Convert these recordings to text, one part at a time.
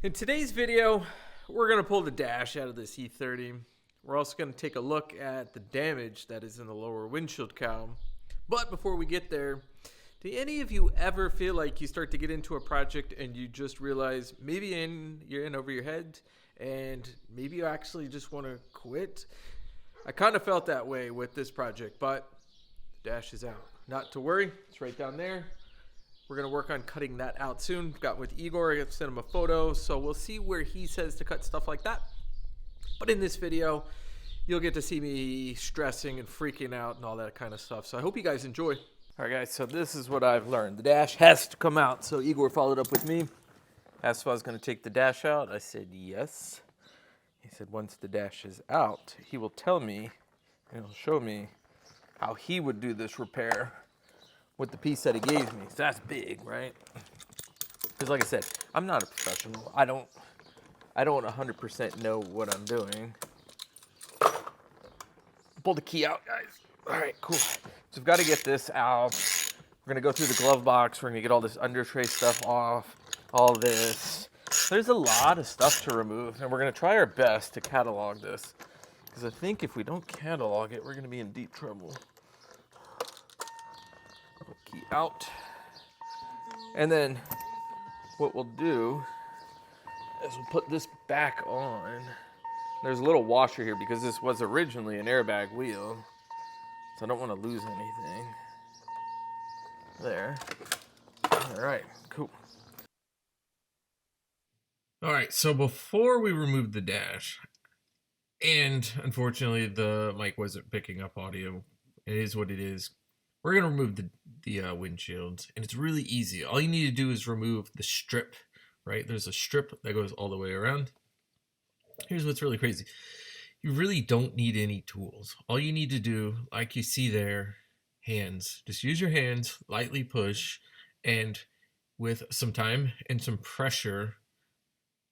In today's video, we're going to pull the dash out of this E30. We're also going to take a look at the damage that is in the lower windshield cowl. But before we get there, do any of you ever feel like you start to get into a project and you just realize maybe you're in over your head and maybe you actually just want to quit? I kind of felt that way with this project, but the dash is out. Not to worry, it's right down there. We're going to work on cutting that out soon. Got with Igor, I got to send him a photo, so we'll see where he says to cut stuff like that. But in this video, you'll get to see me stressing and freaking out and all that kind of stuff. So I hope you guys enjoy. All right, guys, so this is what I've learned. The dash has to come out. So Igor followed up with me. Asked if I was going to take the dash out. I said yes. He said once the dash is out, he will tell me and he'll show me how he would do this repair with the piece that he gave me. So that's big, right? Because like I said, I'm not a professional. I don't 100% know what I'm doing. Pull the key out, guys. All right, cool. So we've got to get this out. We're gonna go through the glove box. We're gonna get all this under tray stuff off, all this. There's a lot of stuff to remove, and we're gonna try our best to catalog this. Because I think if we don't catalog it, we're gonna be in deep trouble. Key out. And then what we'll do is we'll put this back on. There's a little washer here because this was originally an airbag wheel. So I don't want to lose anything. There. All right, cool. All right, so before we remove the dash, and unfortunately the mic wasn't picking up audio, it is what it is. We're going to remove the windshield, and it's really easy. All you need to do is remove the strip, right? There's a strip that goes all the way around. Here's what's really crazy. You really don't need any tools. All you need to do, like you see there, hands. Just use your hands, lightly push, and with some time and some pressure,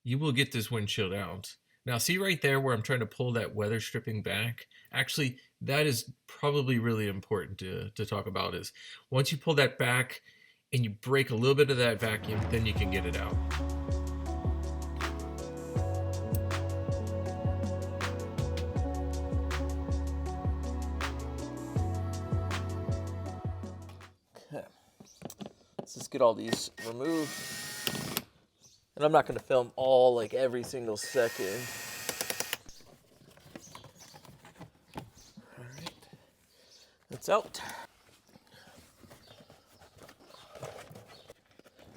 you will get this windshield out. Now, see right there where I'm trying to pull that weather stripping back? Actually, that is probably really important to talk about is once you pull that back and you break a little bit of that vacuum, then you can get it out. Okay, let's just get all these removed. And I'm not going to film all, like every single second. All right, that's out.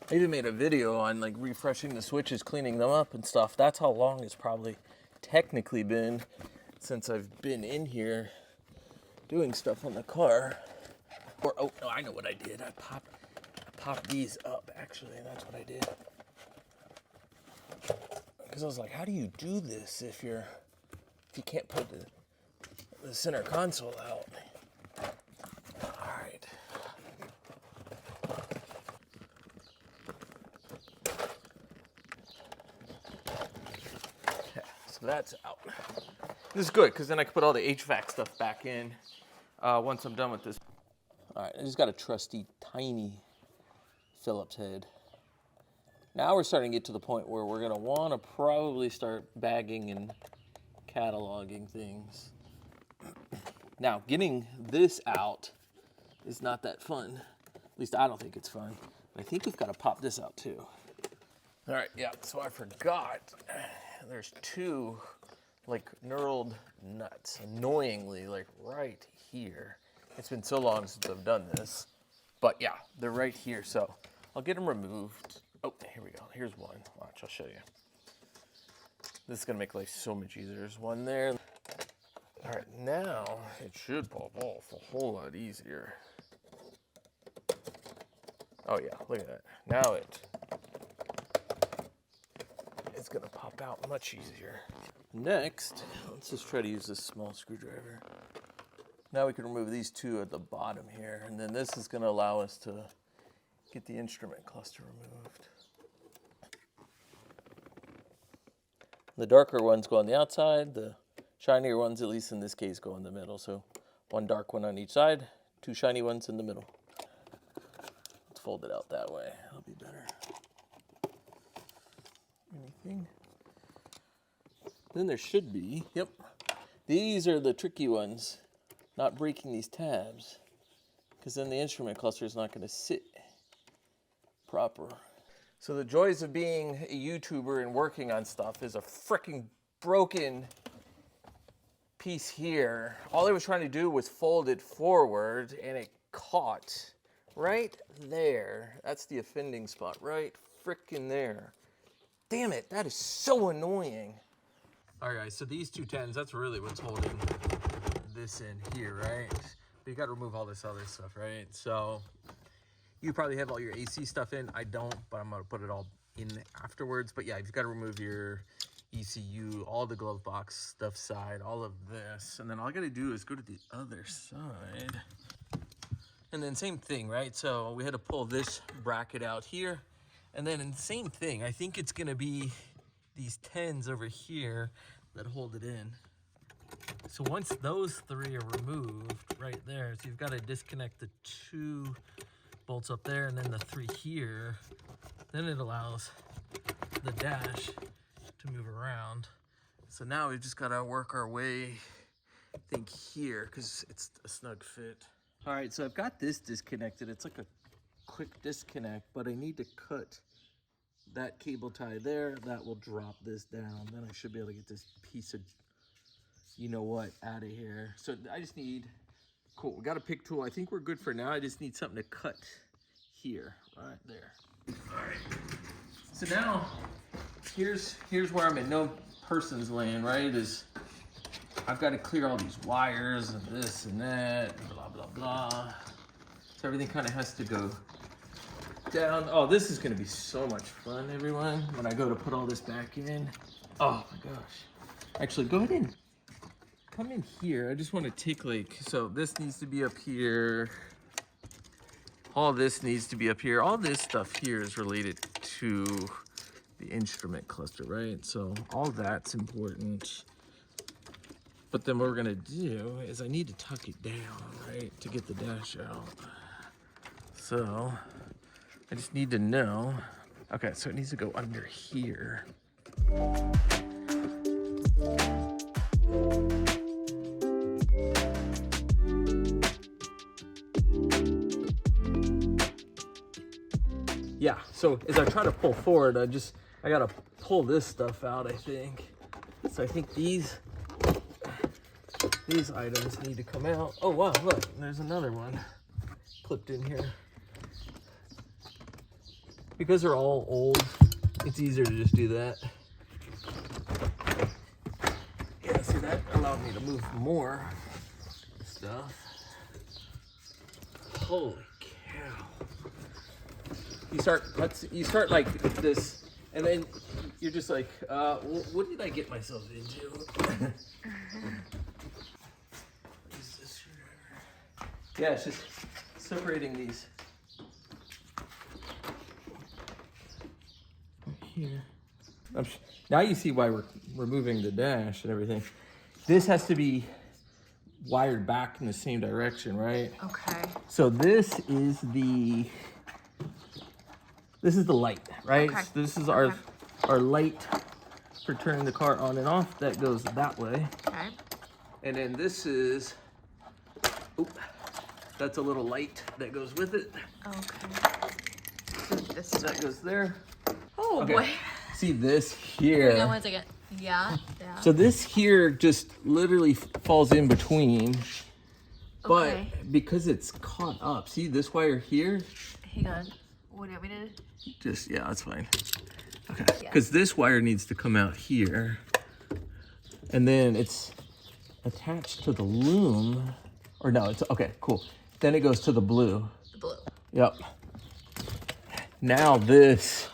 I even made a video on like refreshing the switches, cleaning them up and stuff. That's how long it's probably technically been since I've been in here doing stuff on the car. Or, oh, no, I know what I did. I popped these up, actually. That's what I did. Because I was like, how do you do this if you can't put the center console out? All right. Okay, so that's out. This is good because then I can put all the HVAC stuff back in once I'm done with this. All right, I just got a trusty, tiny Phillips head. Now we're starting to get to the point where we're gonna wanna probably start bagging and cataloging things. Now, getting this out is not that fun. At least I don't think it's fun. But I think we've gotta pop this out too. All right, yeah, so I forgot. There's two like knurled nuts, annoyingly, like right here. It's been so long since I've done this. But yeah, they're right here, so I'll get them removed. Oh, here we go. Here's one. Watch, I'll show you. This is gonna make life so much easier. There's one there. All right, now it should pop off a whole lot easier. Oh yeah, look at that. Now it's gonna pop out much easier. Next, let's just try to use this small screwdriver. Now we can remove these two at the bottom here, and then this is gonna allow us to get the instrument cluster removed. The darker ones go on the outside, the shinier ones, at least in this case, go in the middle. So one dark one on each side, two shiny ones in the middle. Let's fold it out that way, that'll be better. anything? Then there should be. Yep. These are the tricky ones. Not breaking these tabs. Because then the instrument cluster is not going to sit proper. So the joys of being a YouTuber and working on stuff is a freaking broken piece here. All I was trying to do was fold it forward and it caught right there. That's the offending spot, right freaking there. Damn it, that is so annoying. All right, guys, so these two tens, that's really what's holding this in here, right? But you got to remove all this other stuff, right? So you probably have all your AC stuff in. I don't, but I'm going to put it all in afterwards. But yeah, you've got to remove your ECU, all the glove box stuff side, all of this. And then all I got to do is go to the other side. And then same thing, right? So we had to pull this bracket out here. And then in the same thing, I think it's going to be these tens over here that hold it in. So once those three are removed right there, so you've got to disconnect the two bolts up there and then the three here, then it allows the dash to move around. So now we've just got to work our way, I think, here, because it's a snug fit. All right, so I've got this disconnected. It's like a quick disconnect, but I need to cut that cable tie there. That will drop this down. Then I should be able to get this piece of, you know what, out of here. So I just need, cool, we got a pick tool. I think we're good for now. I just need something to cut here, right there. All right. So now, here's where I'm in no person's land, right? Is I've got to clear all these wires and this and that, and blah, blah, blah. So everything kind of has to go down. Oh, this is going to be so much fun, everyone, when I go to put all this back in. Oh my gosh. Actually, go ahead and come in here. I just want to take like, so this needs to be up here. All this needs to be up here. All this stuff here is related to the instrument cluster, right? So all that's important. But then what we're gonna do is I need to tuck it down, right, to get the dash out. So I just need to know. Okay, so it needs to go under here. Yeah, so as I try to pull forward, I gotta pull this stuff out, I think. So I think these items need to come out. Oh wow, look, there's another one clipped in here. Because they're all old, it's easier to just do that. Yeah, see, that allowed me to move more stuff. Holy cow. You start like this, and then you're just like, what did I get myself into? Yeah, it's just separating these. Here. Now you see why we're removing the dash and everything. This has to be wired back in the same direction, right? Okay. So this is the light, right? Okay. So this is our light for turning the car on and off. That goes that way. Okay. And then this is, that's a little light that goes with it. Okay. So this is That goes there. Oh Okay. boy. See this here. Hang on 1 second. Yeah. So this here just literally falls in between, but Okay. because it's caught up, see this wire here? Hang on. What do you want me to? Just, yeah, that's fine. Okay, Yeah. because this wire needs to come out here, and then it's attached to the loom, or no, it's, okay, cool. Then it goes to the blue. The blue. Yep. Now this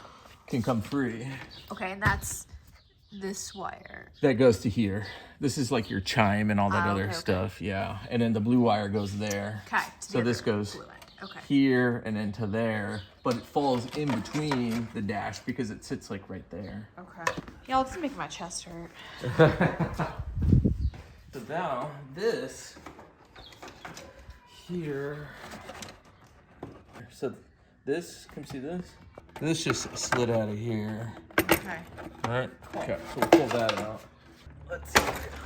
can come free. Okay, and that's this wire. That goes to here. This is like your chime and all that other okay. stuff. Yeah. And then the blue wire goes there. Okay. So this goes Okay. here and then to there, but it falls in between the dash because it sits like right there. Okay. Y'all, this is making my chest hurt. So now this here. So this, can you see this? This just slid out of here. Okay. All right. Okay. So we'll pull that out. Let's see.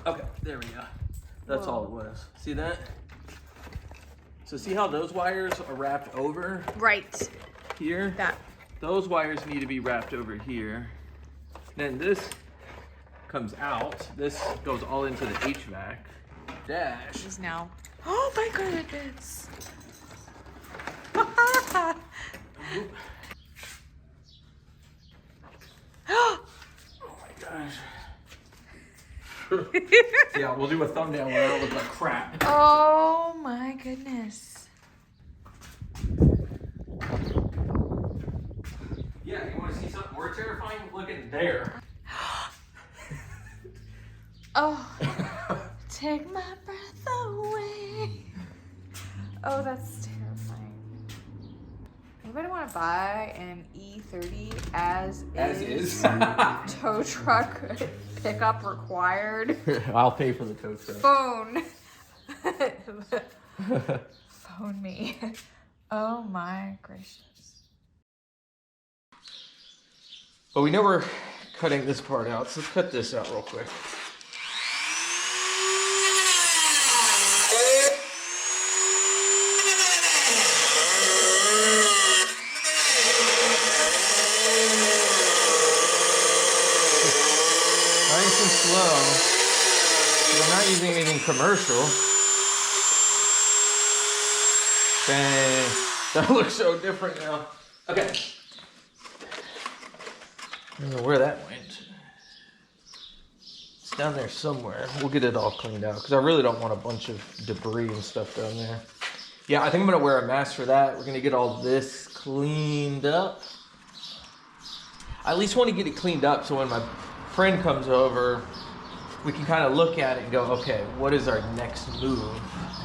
Okay. There we go. That's all it was. See that? So see how those wires are wrapped over Right. here? That. Those wires need to be wrapped over here. Then this comes out. This goes all into the HVAC dash. Is now. Oh my goodness. Oh my gosh. Yeah, we'll do a thumbnail where I don't look like crap. Oh my goodness. Yeah, you want to see something more terrifying? Look at there. Oh. Take my breath away. Oh, that's terrifying. Anybody want to buy an E30 as is? Tow truck pickup required? I'll pay for the tow truck. Phone. Phone me. Oh my gracious. But we know we're cutting this part out, so let's cut this out real quick. Nice and slow. We're not using anything commercial. Dang. That looks so different now. Okay. I don't know where that went. It's down there somewhere. We'll get it all cleaned out because I really don't want a bunch of debris and stuff down there. Yeah, I think I'm going to wear a mask for that. We're going to get all this cleaned up. I at least want to get it cleaned up so when my friend comes over, we can kind of look at it and go, okay, what is our next move?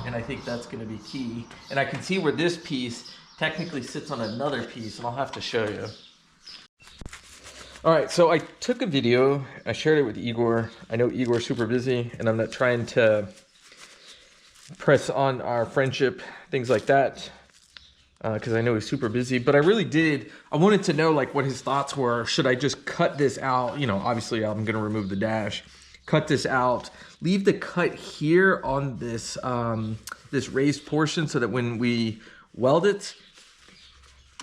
And I think that's going to be key. And I can see where this piece technically sits on another piece, and I'll have to show you. All right, so I took a video, I shared it with Igor. I know Igor's super busy, and I'm not trying to press on our friendship, things like that, because I know he's super busy. But I wanted to know like what his thoughts were. Should I just cut this out? You know, obviously I'm gonna remove the dash, cut this out, leave the cut here on this, this raised portion so that when we weld it,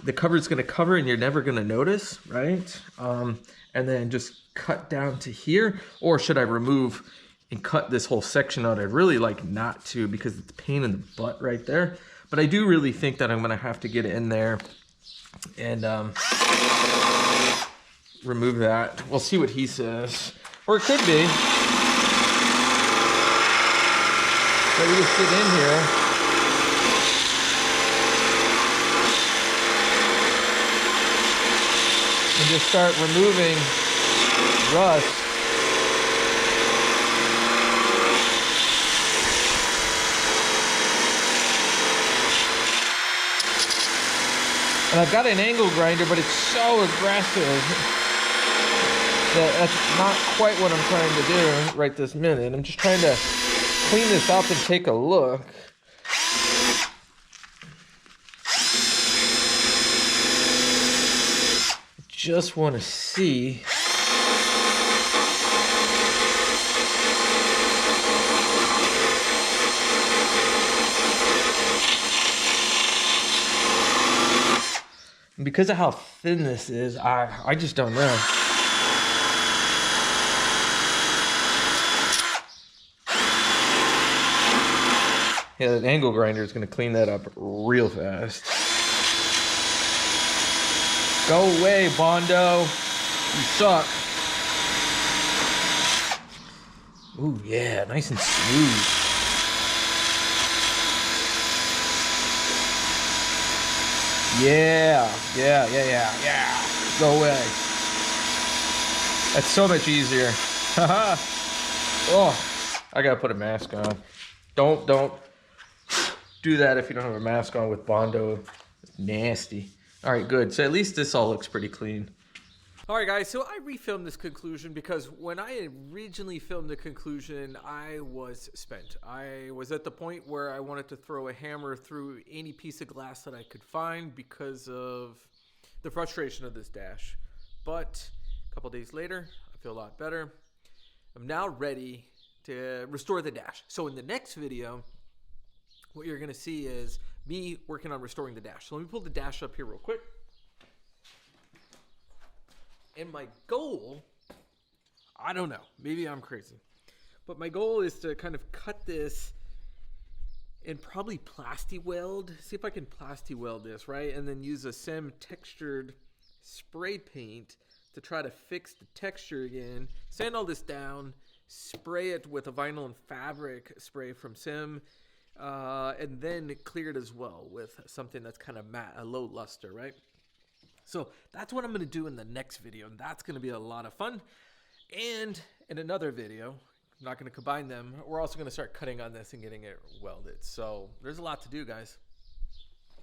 the cover is going to cover and you're never going to notice, right? And then just cut down to here. Or should I remove and cut this whole section out? I'd really like not to because it's a pain in the butt right there. But I do really think that I'm going to have to get in there and remove that. We'll see what he says. Or it could be that we just get in here. And just start removing rust. And I've got an angle grinder, but it's so aggressive that that's not quite what I'm trying to do right this minute. I'm just trying to clean this up and take a look. Just want to see. And because of how thin this is, I just don't know. Yeah, that angle grinder is going to clean that up real fast. Go away, Bondo. You suck. Ooh, yeah, nice and smooth. Yeah. Go away. That's so much easier. Haha. Oh, I gotta put a mask on. Don't do that if you don't have a mask on with Bondo. It's nasty. All right, good. So at least this all looks pretty clean. All right, guys, so I refilmed this conclusion because when I originally filmed the conclusion, I was spent. I was at the point where I wanted to throw a hammer through any piece of glass that I could find because of the frustration of this dash. But A couple days later, I feel a lot better. I'm now ready to restore the dash. So in the next video, what you're going to see is me working on restoring the dash. So let me pull the dash up here real quick. And my goal, I don't know, maybe I'm crazy, but my goal is to kind of cut this and probably plasti weld. See if I can plasti weld this, right? And then use a sim textured spray paint to try to fix the texture again. Sand all this down, spray it with a vinyl and fabric spray from Sim, and then clear it as well with something that's kind of matte, a low luster, right? So that's what I'm going to do in the next video, and that's going to be a lot of fun. And in another video, I'm not going to combine them, we're also going to start cutting on this and getting it welded. So there's a lot to do, guys.